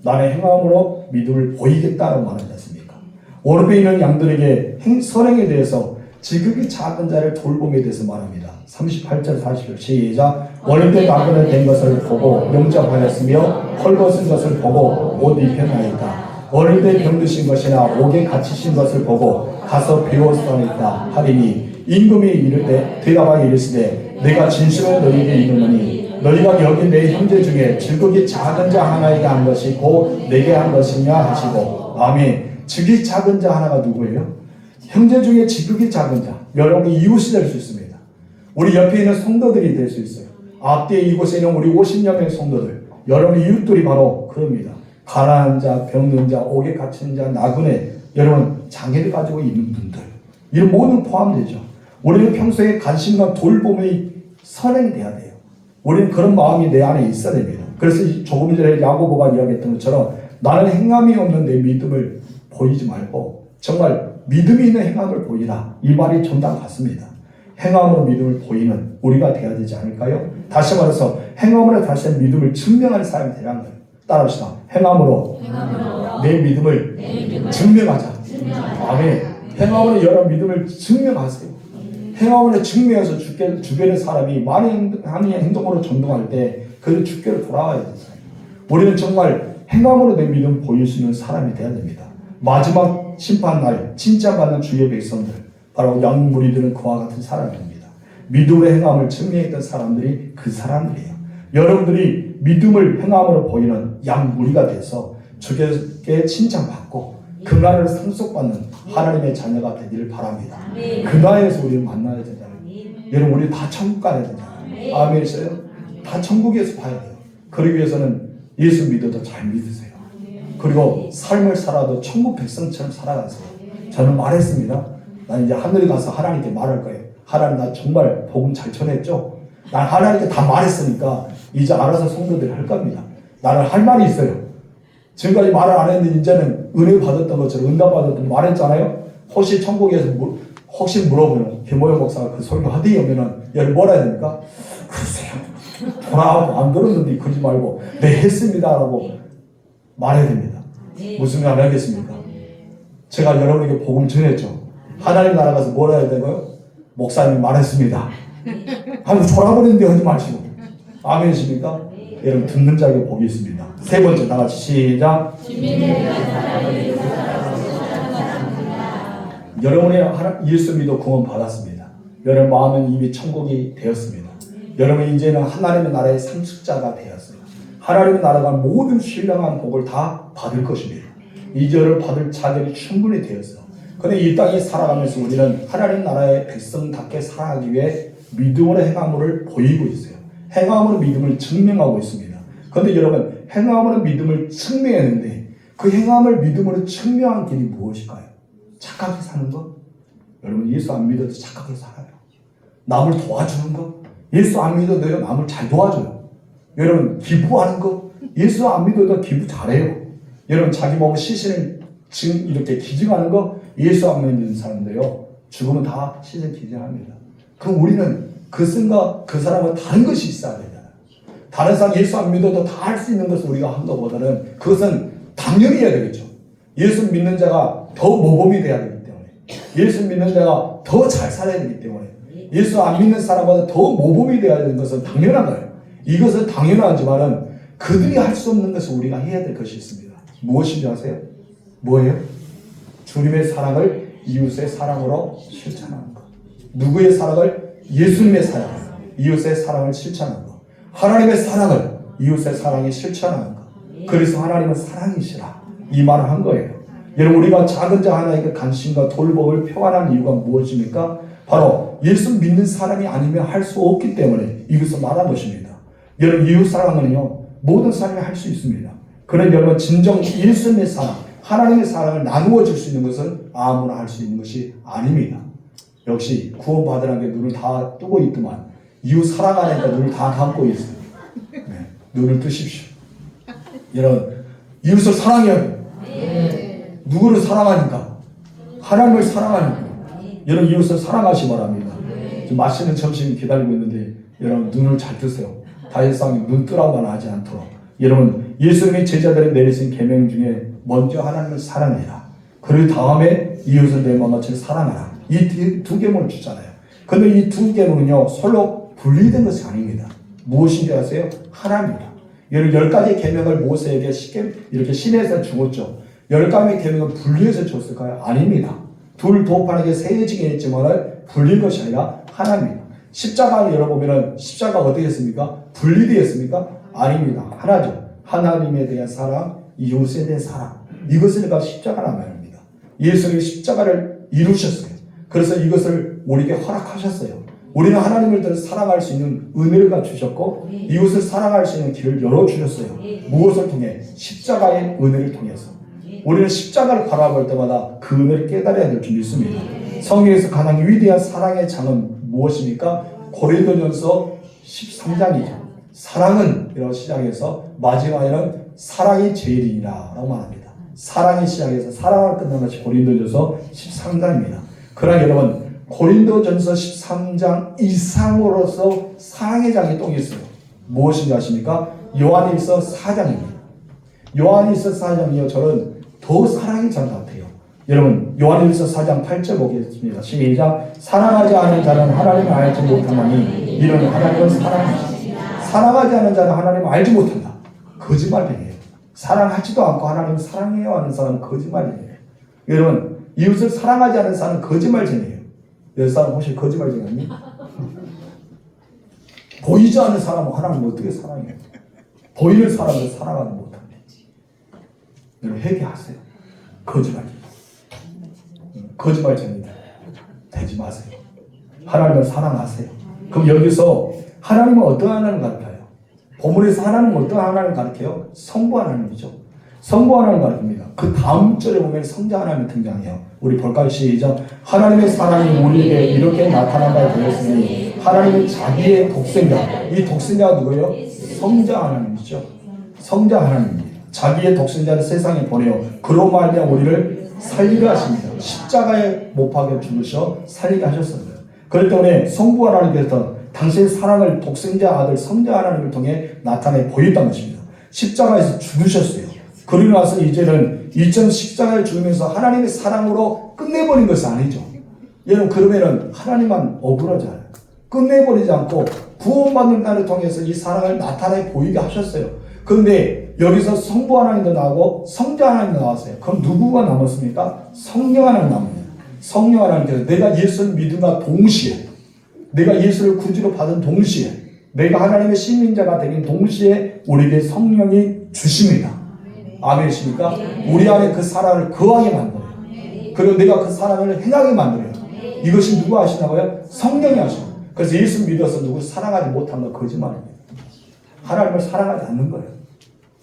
나는 행함으로 믿음을 보이겠다라고 말하지 않습니까? 오른편에 있는 양들에게 선행에 대해서 지극히 작은 자를 돌봄에 대해서 말합니다. 38절 40절 시작. 어릴 때 나그네 된 것을 보고 영접하였으며 헐벗은 것을 보고 옷 입혀나이다. 어릴 때 병드신 것이나 옥에 갇히신 것을 보고 가서 배웠사이다 하리니 임금이 이를 때 대답하여 이르시되 내가 진실로 너희에게 이르노니 너희가 여기 내 형제 중에 지극히 작은 자 하나에게 한 것이 곧 내게 한 것이냐 하시고 아멘. 지극히 작은 자 하나가 누구예요? 형제 중에 지극히 작은 자. 여러분이 이웃이 될 수 있습니다. 우리 옆에 있는 성도들이 될 수 있어요. 앞뒤에 이곳에 있는 우리 50여 명의 성도들. 여러분 이웃들이 바로 그럽니다. 가난한 자, 병든 자, 옥에 갇힌 자, 나그네, 여러분 장애를 가지고 있는 분들 이런 모든 포함되죠. 우리는 평소에 관심과 돌봄의 선행이 돼야 돼요. 우리는 그런 마음이 내 안에 있어야 됩니다. 그래서 조금 전에 야고보가 이야기했던 것처럼 나는 행함이 없는 내 믿음을 보이지 말고 정말 믿음이 있는 행함을 보이라. 이 말이 정답 같습니다. 행함으로 믿음을 보이는 우리가 되어야 되지 않을까요? 다시 말해서 행함으로 다시 믿음을 증명하는 사람이 되라는 거예요. 따라합시다. 행함으로 내 믿음을 증명하자. 아멘. 행함으로 여러 믿음을 증명하세요. 행함으로 증명해서 주변의 사람이 많은 행동으로 전동할 때 그 주께로 돌아와야 돼요. 우리는 정말 행함으로 내 믿음을 보일 수 있는 사람이 되어야 됩니다. 마지막 심판날 칭찬받는 주의 백성들 바로 양무리들은 그와 같은 사람입니다. 믿음의 행함을 증명했던 사람들이 그 사람들이에요. 여러분들이 믿음을 행함으로 보이는 양무리가 돼서 주께 칭찬받고 그날을 상속받는 하나님의 자녀가 되기를 바랍니다. 그날에서 우리를 만나야 되잖아요. 여러분 우리 다 천국 가야 되잖아요. 아멘이세요? 다 다 천국에서 봐야 돼요. 그러기 위해서는 예수 믿어도 잘 믿으세요. 그리고 삶을 살아도 천국 백성처럼 살아가세요. 저는 말했습니다. 난 이제 하늘에 가서 하나님께 말할 거예요. 하나님, 나 정말 복음 잘 전했죠? 난 하나님께 다 말했으니까 이제 알아서 성도들이 할 겁니다. 나는 할 말이 있어요. 지금까지 말을 안 했는데 이제는 은혜 받았던 것처럼 응답받았던 말했잖아요. 혹시 천국에서 혹시 물어보면 김호영 목사가 그 소리가 하더니 오면은 여러분 뭐라 해야 됩니까? 글쎄요. 돌아오고 안 들었는데 그러지 말고 네 했습니다라고 말해야 됩니다. 무슨 말 하겠습니까? 제가 여러분에게 복음 전했죠. 하나님 나라 가서 뭐라 해야 되고요? 목사님이 말했습니다. 하고 돌아버리는데 하지 마시고. 아멘이십니까? 여러분 듣는 자에게 복이 있습니다. 세 번째 다 같이 시작. 여러분이 예수 믿어 구원 받았습니다. 여러분 마음은 이미 천국이 되었습니다. 여러분 이제는 하나님의 나라의 상속자가 되었어요. 하나님의 나라가 모든 신령한 복을 다 받을 것입니다. 이제를 받을 자격이 충분히 되었어요. 그런데 이 땅에 살아가면서 우리는 하나님 나라의 백성답게 살아가기 위해 믿음으로 행함을 보이고 있어요. 행함으로 믿음을 증명하고 있습니다. 그런데 여러분 행함으로 믿음을 증명했는데 그 행함을 믿음으로 증명한 길이 무엇일까요? 착하게 사는 것? 여러분 예수 안 믿어도 착하게 살아요. 남을 도와주는 것? 예수 안 믿어도 남을 잘 도와줘요. 여러분 기부하는 것? 예수 안 믿어도 기부 잘해요. 여러분 자기 몸 시신을 지금 이렇게 기증하는 거? 예수 안 믿는 사람들요 죽으면 다 시신 기증합니다. 그럼 우리는 그 사람과 다른 것이 있어야 되잖아요. 다른 사람 예수 안 믿어도 다 할 수 있는 것을 우리가 한 것보다는 그것은 당연히 해야 되겠죠. 예수 믿는 자가 더 모범이 돼야 되기 때문에, 예수 믿는 자가 더 잘 살아야 되기 때문에, 예수 안 믿는 사람보다 더 모범이 돼야 되는 것은 당연한 거예요. 이것은 당연하지만은 그들이 할 수 없는 것을 우리가 해야 될 것이 있습니다. 무엇인지 아세요? 뭐예요? 주님의 사랑을 이웃의 사랑으로 실천하는 것. 누구의 사랑을? 예수님의 사랑, 이웃의 사랑을 실천하는 것. 하나님의 사랑을 이웃의 사랑에 실천하는 것. 그래서 하나님은 사랑이시라 이 말을 한 거예요. 여러분 우리가 작은 자 하나에게 관심과 돌봄을 표현한 이유가 무엇입니까? 바로 예수 믿는 사람이 아니면 할 수 없기 때문에 이것을 말한 것입니다. 여러분 이웃 사랑은요 모든 사람이 할 수 있습니다. 그런데 여러분 진정 예수님의 사랑, 하나님의 사랑을 나누어 줄 수 있는 것은 아무나 할 수 있는 것이 아닙니다. 역시 구원받으라는 게 눈을 다 뜨고 있더만 이웃 사랑하니까 눈을 다 감고 있어요. 네, 눈을 뜨십시오. 여러분 이웃을 사랑해야 돼요. 누구를 사랑하니까? 하나님을 사랑하니까. 여러분 이웃을 사랑하시 바랍니다. 지금 맛있는 점심 기다리고 있는데 여러분 눈을 잘 뜨세요. 다윗왕이 눈 뜨라고는 하지 않도록. 여러분 예수님의 제자들이 내리신 계명 중에 먼저 하나님을 사랑해라. 그리고 다음에 이웃을 내 마음같이 사랑하라. 이 두 계명을 주잖아요. 그런데 이 두 계명은요 서로 분리된 것이 아닙니다. 무엇인지 아세요? 하나입니다. 여러분 10가지 계명을 모세에게 이렇게 시내에서 주었죠. 10가지 계명을 분리해서 줬을까요? 아닙니다. 둘 도판하게 세해지게 했지만 분리한 것이 아니라 하나입니다. 십자가를 열어보면 십자가가 어떻게 했습니까? 분리되었습니까? 아닙니다. 하나죠. 하나님에 대한 사랑, 이웃에 대한 사랑. 이것을 내가 십자가란 말입니다. 예수님이 십자가를 이루셨어요. 그래서 이것을 우리에게 허락하셨어요. 우리는 하나님을 더 사랑할 수 있는 은혜를 주셨고 이웃을 사랑할 수 있는 길을 열어주셨어요. 무엇을 통해? 십자가의 은혜를 통해서. 우리는 십자가를 바라볼 때마다 그 은혜를 깨달아야 될 줄 믿습니다. 성경에서 가장 위대한 사랑의 장은 무엇입니까? 고린도전서 13장이죠. 사랑은 이라고 시작해서 마지막에는 사랑이 제일이니라 라고 말합니다. 사랑이 시작해서 사랑을 끝난 것이 고린도전서 13장입니다. 그러나 여러분 고린도전서 13장 이상으로서 사랑의 장이 또 있어요. 무엇인지 아십니까? 요한일서 4장입니다. 요한일서 4장이요 저는 더 사랑의 장 같아요. 여러분 요한일서 4장 8절 보겠습니다. 시작. 사랑하지 않은 자는 하나님을 알지 못하나니 이는 하나님은 사랑이시라. 사랑하지 않은 자는 하나님을 알지 못한다. 거짓말이에요. 사랑하지도 않고 하나님을 사랑해야 하는 사람은 거짓말이에요. 여러분 이웃을 사랑하지 않은 사람은 거짓말쟁이에요. 몇 사람 혹시 거짓말쟁이 아니? 보이지 않는 사람은 하나님을 어떻게 사랑해요? 보이는 사람을 사랑하지 못합니다. 여러분 회개하세요. 거짓말쟁이다. 되지 마세요. 하나님을 사랑하세요. 그럼 여기서 하나님은 어떠한 하나님 같아요? 본문에서 하나님은 어떤 하나님을 가르쳐요? 성부 하나님이죠. 성부 하나님을 가르칩니다. 그 다음 절에 보면 성자 하나님이 등장해요. 우리 볼까요? 시작. 하나님의 사랑이 우리에게 이렇게 나타난 바 되었으니 하나님은 자기의 독생자, 이 독생자가 누구예요? 성자 하나님이죠. 성자 하나님입니다. 자기의 독생자를 세상에 보내어 그로 말미암아 우리를 살리게 하십니다. 십자가에 못 박혀 죽으셔 살리게 하셨습니다. 그렇기 때문에 성부 하나님께서 당신의 사랑을 독생자 아들 성자 하나님을 통해 나타내 보였다는 것입니다. 십자가에서 죽으셨어요. 그러고 나서 이제는 십자가에 죽으면서 하나님의 사랑으로 끝내버린 것이 아니죠. 여러분 그러면은 하나님만 억울하잖아요. 끝내버리지 않고 구원받는 날을 통해서 이 사랑을 나타내 보이게 하셨어요. 그런데 여기서 성부 하나님도 나오고 성자 하나님도 나왔어요. 그럼 누구가 남았습니까? 성령 하나님 남습니다. 성령 하나님께서 내가 예수를 믿음과 동시에, 내가 예수를 구주로 받은 동시에, 내가 하나님의 시민자가 되는 동시에 우리에게 성령이 주십니다. 아멘이십니까? 우리 안에 그 사랑을 거하게 만들어요. 그리고 내가 그 사랑을 행하게 만들어요. 이것이 누가 하시나고요? 성령이 하시고. 그래서 예수 믿어서 누구 사랑하지 못한 건 거짓말입니다. 하나님을 사랑하지 않는 거예요.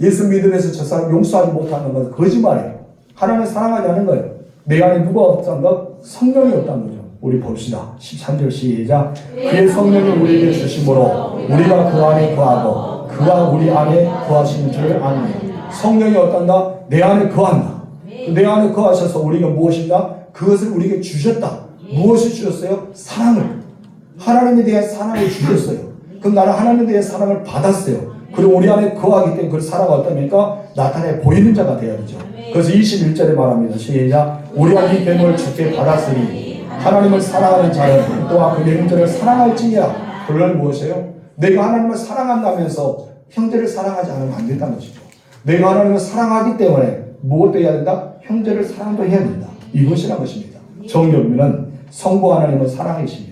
예수 믿으면서 저 사람 용서하지 못하는 건 거짓말이에요. 하나님을 사랑하지 않는 거예요. 내 안에 누가 없다는 것? 성령이 없다는 거죠. 우리 봅시다. 13절 시작. 그의 성령을 우리에게 주심으로 우리가 그 안에 거하고 그가 우리 안에 거하시는 줄을 아느니라. 성령이 어떤가? 내 안에 거한다. 내 안에 거하셔서 우리가 무엇인가? 그것을 우리에게 주셨다. 무엇을 주셨어요? 사랑을. 하나님에 대한 사랑을 주셨어요. 그럼 나는 하나님에 대한 사랑을 받았어요. 그리고 우리 안에 거하기 때문에 그 사랑이 어떠합니까? 나타내 보이는 자가 되어야 되죠. 그래서 21절에 말합니다. 시작. 우리가 이 계명을 주께 받았으니 하나님을 사랑하는 자는 또한 그 명절을 사랑할지니라. 그러면 무엇이에요? 내가 하나님을 사랑한다면서 형제를 사랑하지 않으면 안 된다는 것이죠. 내가 하나님을 사랑하기 때문에 무엇도 해야 된다? 형제를 사랑도 해야 된다. 이것이란 것입니다. 정교면은 성부 하나님은 사랑이십니다.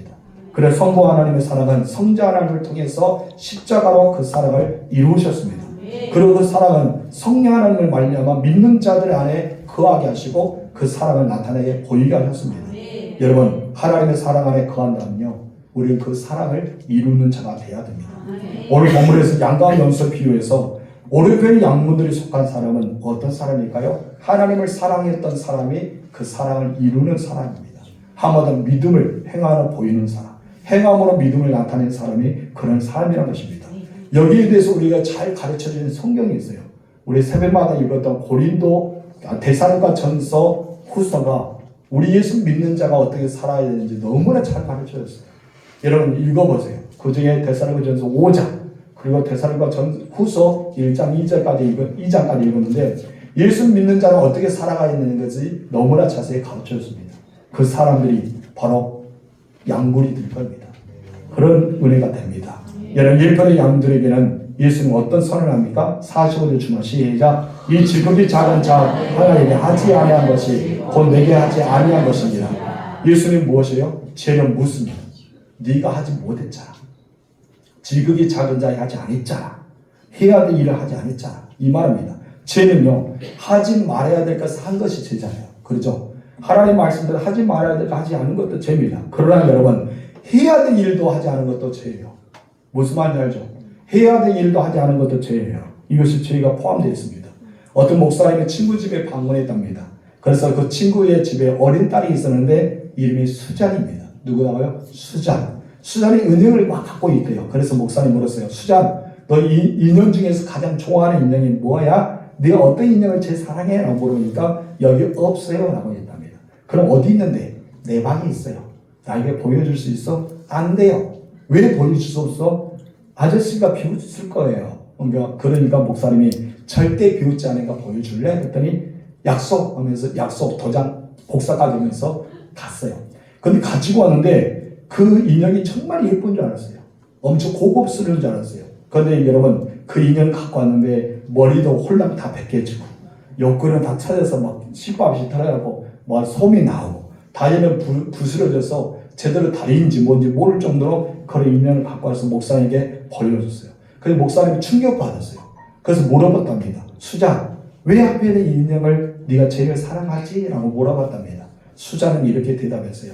그래서 성부 하나님의 사랑은 성자 하나님을 통해서 십자가로 그 사랑을 이루셨습니다. 그리고 그 사랑은 성령 하나님을 말미암아 믿는 자들 안에 거하게 하시고 그 사랑을 나타내게 보이게 하셨습니다. 여러분 하나님의 사랑 안에 거한다면요 우리는 그 사랑을 이루는 자가 되어야 됩니다. 오늘 본문에서 양과 염소 비유해서 오른편의 양문들이 속한 사람은 어떤 사람일까요? 하나님을 사랑했던 사람이 그 사랑을 이루는 사람입니다. 한마디로 믿음을 행하러 보이는 사람, 행함으로 믿음을 나타낸 사람이 그런 사람이라는 것입니다. 여기에 대해서 우리가 잘 가르쳐주는 성경이 있어요. 우리 새벽마다 읽었던 데살로니가 전서 후서가 우리 예수 믿는 자가 어떻게 살아야 되는지 너무나 잘 가르쳐줬어요. 여러분 읽어보세요. 그 중에 데살로니가 전서 5장 그리고 데살로니가 후서 1장 2장까지 읽었는데 예수 믿는 자는 어떻게 살아가야 되는 것이 너무나 자세히 가르쳐줬습니다. 그 사람들이 바로 양굴이 될 겁니다. 그런 은혜가 됩니다. 여러분 일편의 양들에게는 예수는 어떤 선을 합니까? 45절 주마 시작. 이 지극히 작은 자 하나에게 하지 아니한 것이 곧 내게 하지 아니한 것입니다. 예수님 무엇이에요? 죄는 묻습니다. 네가 하지 못했잖아. 지극히 작은 자에 하지 않았잖아. 해야 될 일을 하지 않았잖아. 이 말입니다. 죄는요 하지 말아야 될 것을 한 것이 죄잖아요. 그렇죠? 하나님 말씀대로 하지 말아야 될 거 하지 않은 것도 죄입니다. 그러나 여러분 해야 될 일도 하지 않은 것도 죄예요. 무슨 말인지 알죠? 해야 될 일도 하지 않은 것도 죄예요. 이것이 죄가 포함되어 있습니다. 어떤 목사님의 친구 집에 방문했답니다. 그래서 그 친구의 집에 어린 딸이 있었는데 이름이 수잔입니다. 누구라고요? 수잔. 수잔이 은영을 막 갖고 있대요. 그래서 목사님 물었어요. 수잔, 너 이 인형 중에서 가장 좋아하는 인형이 뭐야? 네가 어떤 인형을 제일 사랑해? 라고 물으니까 여기 없어요. 라고 했답니다. 그럼 어디 있는데? 내 방에 있어요. 나에게 보여줄 수 있어? 안 돼요. 왜 보여줄 수 없어? 아저씨가 비웃을 거예요. 그러니까 목사님이 절대 비웃지 않으니까 보여줄래? 그랬더니 약속하면서 약속 도장 복사까지 하면서 갔어요. 근데 가지고 왔는데 그 인형이 정말 예쁜 줄 알았어요. 엄청 고급스러운 줄 알았어요. 그런데 여러분 그 인형 갖고 왔는데 머리도 홀랑 다 벗겨지고 옆구리는 다 쳐져서 막 씹밥이 들어가고 뭐 솜이 나오고 다리는 부스러져서 제대로 다리인지 뭔지 모를 정도로 그런 인형을 갖고 와서 목사님에게 보여줬어요. 그래서 목사님이 충격받았어요. 그래서 물어봤답니다. 수잔, 왜 하필 이 인형을 네가 제일 사랑하지? 라고 물어봤답니다. 수잔은 이렇게 대답했어요.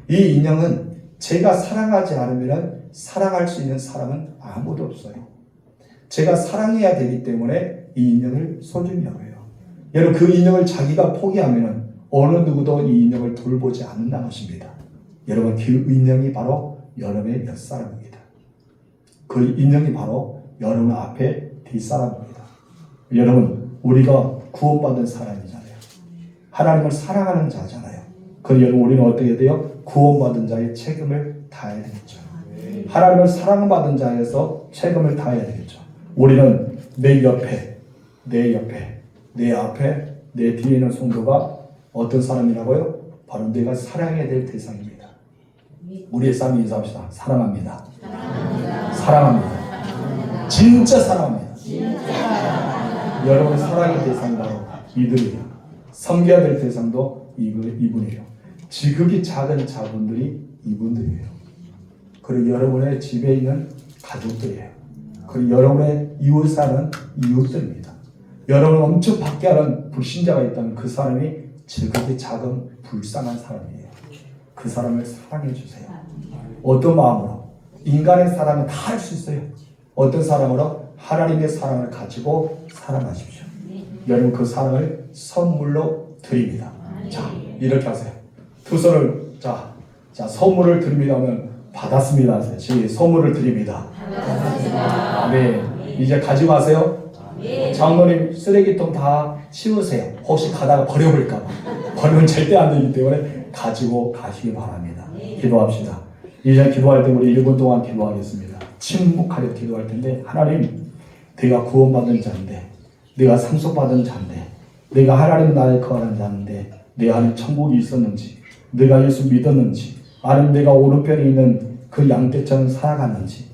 이 인형은 제가 사랑하지 않으면 사랑할 수 있는 사람은 아무도 없어요. 제가 사랑해야 되기 때문에 이 인형을 소중히 여겨요. 여러분 그 인형을 자기가 포기하면 어느 누구도 이 인형을 돌보지 않는다는 것입니다. 여러분 그 인형이 바로 여러분의 옆사람입니다. 그 인형이 바로 여러분 앞에 뒷사람입니다. 여러분 우리가 구원받은 사람이잖아요. 하나님을 사랑하는 자잖아요. 그럼 여러분 우리는 어떻게 돼요? 구원받은 자의 책임을 다해야 되겠죠. 하나님을 사랑받은 자에서 책임을 다해야 되겠죠. 우리는 내 옆에, 내 앞에, 내 뒤에 있는 성도가 어떤 사람이라고요? 바로 내가 사랑해야 될 대상입니다. 우리의 쌍이 인사합시다. 사랑합니다. 사랑합니다. 진짜 사랑합니다. 여러분의 사랑의 대상이 바로 이들이에요. 섬겨야 될 대상도 이분이에요. 지극히 작은 자분들이 이분들이에요. 그리고 여러분의 집에 있는 가족들이에요. 그리고 여러분의 이웃 사는 이웃들입니다. 여러분 엄청 박해하는 불신자가 있다면 그 사람이 지극히 작은 불쌍한 사람이에요. 그 사람을 사랑해 주세요. 어떤 마음으로? 인간의 사랑은 다 할 수 있어요. 어떤 사랑으로? 하나님의 사랑을 가지고 사랑하십시오. 여러분 그 사랑을 선물로 드립니다. 자 이렇게 하세요. 두 손을 자 선물을 드립니다 하면 받았습니다 하세요. 선물을 드립니다. 네, 이제 가지고 가세요. 장로님 쓰레기통 다 치우세요. 혹시 가다가 버려볼까봐. 버리면 절대 안 되기 때문에 가지고 가시기 바랍니다. 기도합시다. 이제 기도할 때 우리 1분 동안 기도하겠습니다. 침묵하게 기도할 텐데 하나님 내가 구원받은 자인데 내가 상속받은 자인데 내가 하나님 나라에 거하는 자인데 내 안에 천국이 있었는지 내가 예수 믿었는지 아니면 내가 오른편에 있는 그 양떼처럼 살아갔는지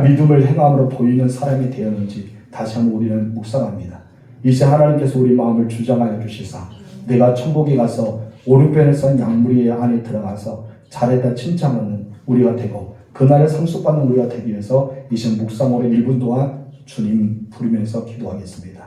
믿음을 행함으로 보이는 사람이 되었는지 다시 한번 우리는 묵상합니다. 이제 하나님께서 우리 마음을 주장하여 주시사 내가 천국에 가서 오른편에 선 양무리 안에 들어가서 잘했다 칭찬받는 우리가 되고 그날에 상속받는 우리가 되기 위해서 이제 묵상으로 1분 동안 주님 부르면서 기도하겠습니다.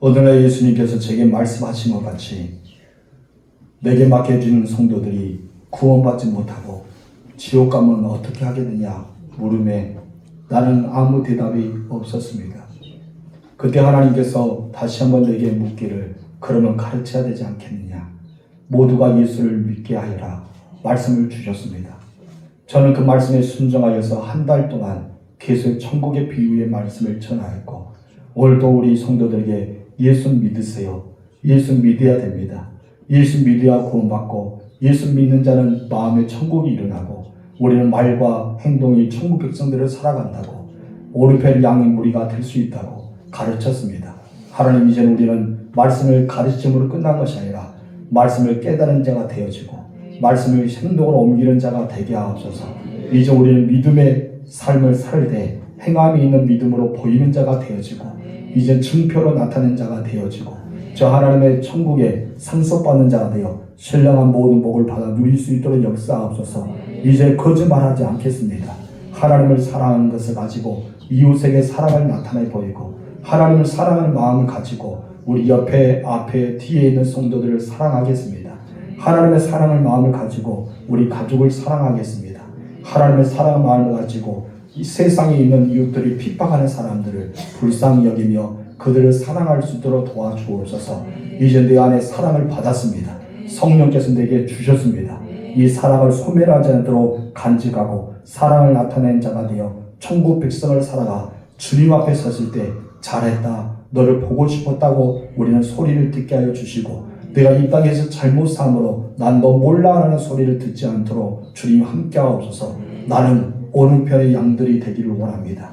오늘날 예수님께서 제게 말씀하신 것 같이 내게 맡겨진 성도들이 구원받지 못하고 지옥 가면 어떻게 하겠느냐 물음에 나는 아무 대답이 없었습니다. 그때 하나님께서 다시 한번 내게 묻기를 그러면 가르쳐야 되지 않겠느냐 모두가 예수를 믿게 하여라 말씀을 주셨습니다. 저는 그 말씀에 순종하여서 한 달 동안 계속 천국의 비유의 말씀을 전하였고 오늘도 우리 성도들에게 예수 믿으세요. 예수 믿어야 됩니다. 예수 믿어야 구원받고 예수 믿는 자는 마음의 천국이 일어나고 우리는 말과 행동이 천국 백성들을 살아간다고 오른편 양의 무리가 될 수 있다고 가르쳤습니다. 하나님 이제는 우리는 말씀을 가르침으로 끝난 것이 아니라 말씀을 깨달은 자가 되어지고 말씀을 행동으로 옮기는 자가 되게 하옵소서. 이제 우리는 믿음의 삶을 살 때 행함이 있는 믿음으로 보이는 자가 되어지고 이제 증표로 나타낸 자가 되어지고 저 하나님의 천국에 상속받는 자가 되어 신령한 모든 복을 받아 누릴 수 있도록 역사하옵소서. 이제 거짓말하지 않겠습니다. 하나님을 사랑하는 것을 가지고 이웃에게 사랑을 나타내 보이고 하나님을 사랑하는 마음을 가지고 우리 옆에 앞에 뒤에 있는 성도들을 사랑하겠습니다. 하나님의 사랑을 마음을 가지고 우리 가족을 사랑하겠습니다. 하나님의 사랑의 마음을 가지고 이 세상에 있는 이웃들이 핍박하는 사람들을 불쌍히 여기며 그들을 사랑할 수 있도록 도와주옵소서. 이제 내 안에 사랑을 받았습니다. 성령께서 내게 주셨습니다. 이 사랑을 소멸하지 않도록 간직하고 사랑을 나타낸 자가 되어 천국 백성을 살아가 주님 앞에 섰을 때 잘했다, 너를 보고 싶었다고 우리는 소리를 듣게 하여 주시고 내가 이 땅에서 잘못 삼으로 난 너 몰라라는 소리를 듣지 않도록 주님 함께 하옵소서. 나는 오른편의 양들이 되기를 원합니다.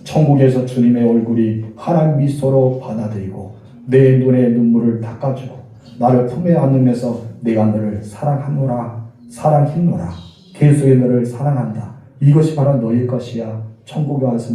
천국에서 주님의 얼굴이 환한 미소로 받아들이고 내 눈의 눈물을 닦아주고 나를 품에 안으면서 내가 너를 사랑하노라 사랑했노라 계속해 너를 사랑한다 이것이 바로 너의 것이야 천국에 와서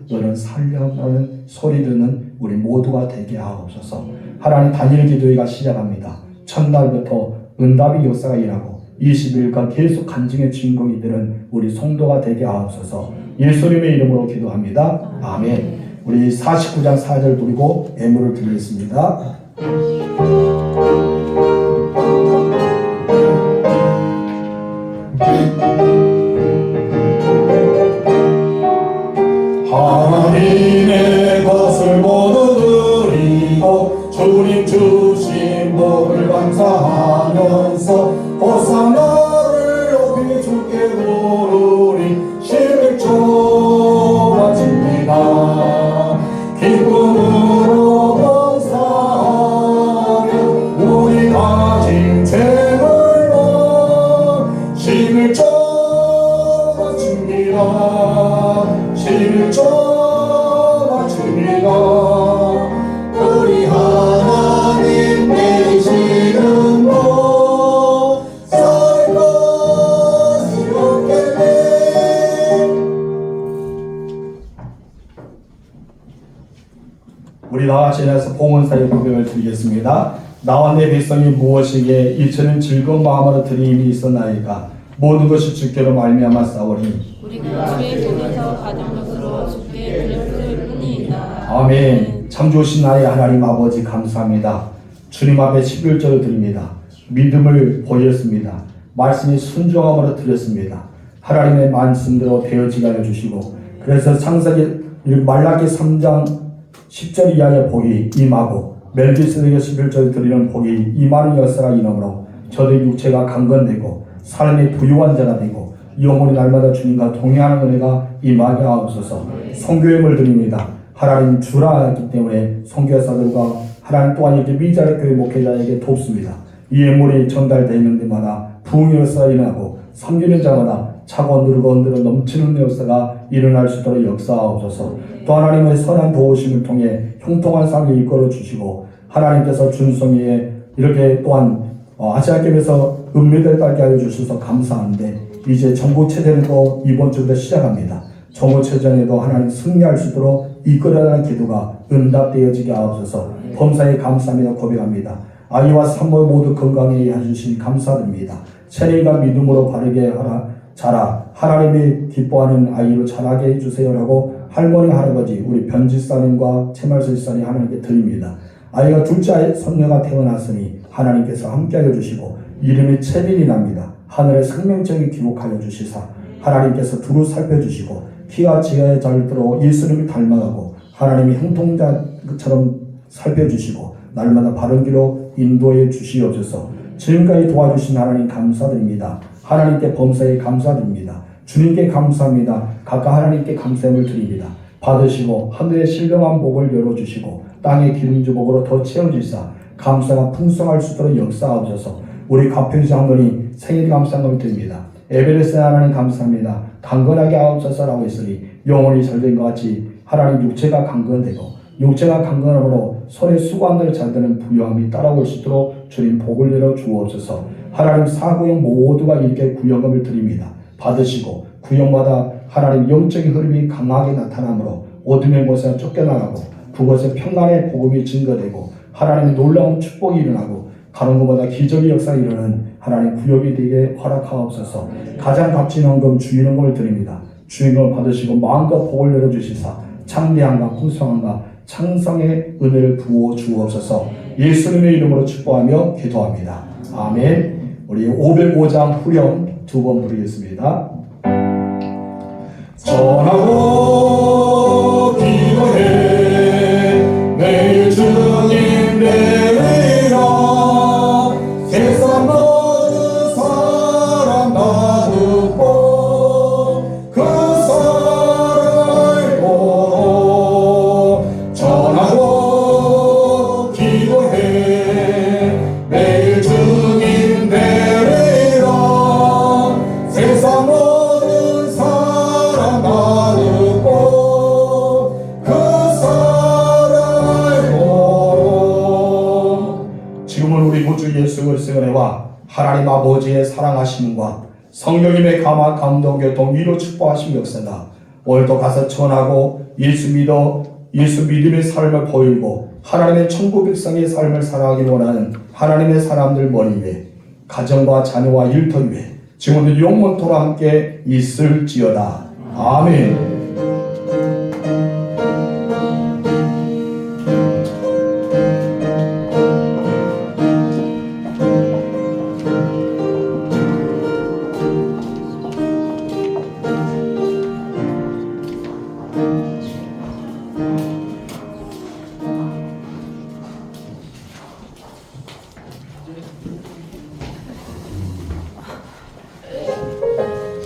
너는 살려는 소리 듣는 우리 모두가 되게 하옵소서. 하나님 단일 기도회가 시작합니다. 첫날부터 응답의 역사가 일하고 20일간 계속 간증의 주인공이 되는 우리 성도가 되게 하옵소서. 예수님의 이름으로 기도합니다. 아멘. 우리 49장 4절 부르고 애물을 드리겠습니다. 하나님의 것을 모두 드리고 주님 주신 복을 감사하면서 호산나를 높이 주께 부르리 11조 마칩니다. 기쁨으로 감사하며 우리 가진 죄를 11조 마칩니다. 11조 마칩니다. 우리 하나님 되시는 분 살 것이 없겠네. 우리 다같이 일어나서 봉헌사의 고백을 드리겠습니다. 나와 내 백성이 무엇이기에 이처럼 즐거운 마음으로 드림이 있었나이까 모든 것이 주께로 말미암아 싸우니 우리가 주의 손에서 가정으로 주께 드렸을 뿐이다. 아멘. 참 좋으신 나의 하나님 아버지 감사합니다. 주님 앞에 11절을 드립니다. 믿음을 보였습니다. 말씀이 순종함으로 드렸습니다. 하나님의 말씀대로 되어지게 하여 주시고 그래서 창세기 말라기 3장 10절 이하의 복이 임하고 멜기세덱의 11절 드리는 복이 임하는 역사가 이름으로 저도 육체가 강건되고 삶의 부유한 자가 되고 영원히 날마다 주님과 동행하는 은혜가 임하게 하옵소서. 선교임을 드립니다. 하나님 주라 하기 때문에 선교사들과 하나님 또한 이렇게 미자리 교회 목회자에게 돕습니다. 이 예물이 전달되는 데마다 부흥의 역사가 일어나고 섬기는 자마다 차고 누르고 흔들어 넘치는 역사가 일어날 수 있도록 역사하옵소서. 또 하나님의 선한 도우심을 통해 형통한 삶을 이끌어 주시고 하나님께서 준성이에 이렇게 또한 아시아게임에서 은메달 따게 하여 주셔서 감사한데 이제 전국체전은 또 이번 주부터 시작합니다. 전국체전에도 하나님 승리할 수 있도록 이끌어가는 기도가 응답되어지게 하옵소서. 범사에 감사합니다 고백합니다. 아이와 산모 모두 건강히 해주신 감사드립니다. 체리가 믿음으로 바르게 자라 하나님이 기뻐하는 아이로 자라게 해주세요라고 할머니 할아버지 우리 변지사님과 채말술사님 하나님께 드립니다. 아이가 둘째 손녀가 태어났으니 하나님께서 함께하여 주시고 이름이 채린이랍니다. 하늘의 생명력이 기록하여 주시사 하나님께서 두루 살펴주시고 키가 지하에 잘 들어 예수님을 닮아가고 하나님이 형통자처럼 살펴주시고 날마다 바른 길로 인도해 주시옵소서. 지금까지 도와주신 하나님 감사드립니다. 하나님께 범사에 감사드립니다. 주님께 감사합니다. 각각 하나님께 감사함을 드립니다. 받으시고 하늘의 신령한 복을 열어주시고 땅의 기름주복으로 더 채워주시사 감사가 풍성할 수 있도록 역사하옵소서. 우리 가평 장로님 생일 감사함을 드립니다. 에베레스 하나님 감사합니다. 강건하게 하옵소서라고 했으니 영혼이 잘된 것 같이 하나님 육체가 강건되고 육체가 강건함으로 손에 수고한들 잘되는 부유함이 따라올 수 있도록 주님 복을 내려 주옵소서. 하나님 사구형 모두가 이렇게 구역을 드립니다. 받으시고 구역마다 하나님 영적인 흐름이 강하게 나타나므로 어둠의 곳에 쫓겨나가고 그곳에 평안의 복음이 증거되고 하나님의 놀라운 축복이 일어나고 가는 곳마다 기적의 역사가 일어나는 하나님 구역이 되게 허락하옵소서. 가장 값진 헌금 주인헌금을 드립니다. 주인헌금을 받으시고 마음과 복을 내려주시사 창대함과 풍성함과 창성의 은혜를 부어 주옵소서. 예수님의 이름으로 축복하며 기도합니다. 아멘. 우리 505장 후렴 두 번 부르겠습니다. 전하고 기도해 내일 주님 내리라 세상 모든 사람 다 듣고 그 사랑을 보러 전하고 기도해 내일 주님 내리라 세상 모든 사람 다 듣고 하나님 아버지의 사랑하심과 성령님의 감동, 교통, 위로 축복하심 역사다. 오늘도 가서 전하고 예수 믿음의 삶을 보이고 하나님의 천국 백성의 삶을 살아가기 원하는 하나님의 사람들 머리 위에 가정과 자녀와 일터 위에 지금도 영원토록 함께 있을지어다. 아멘.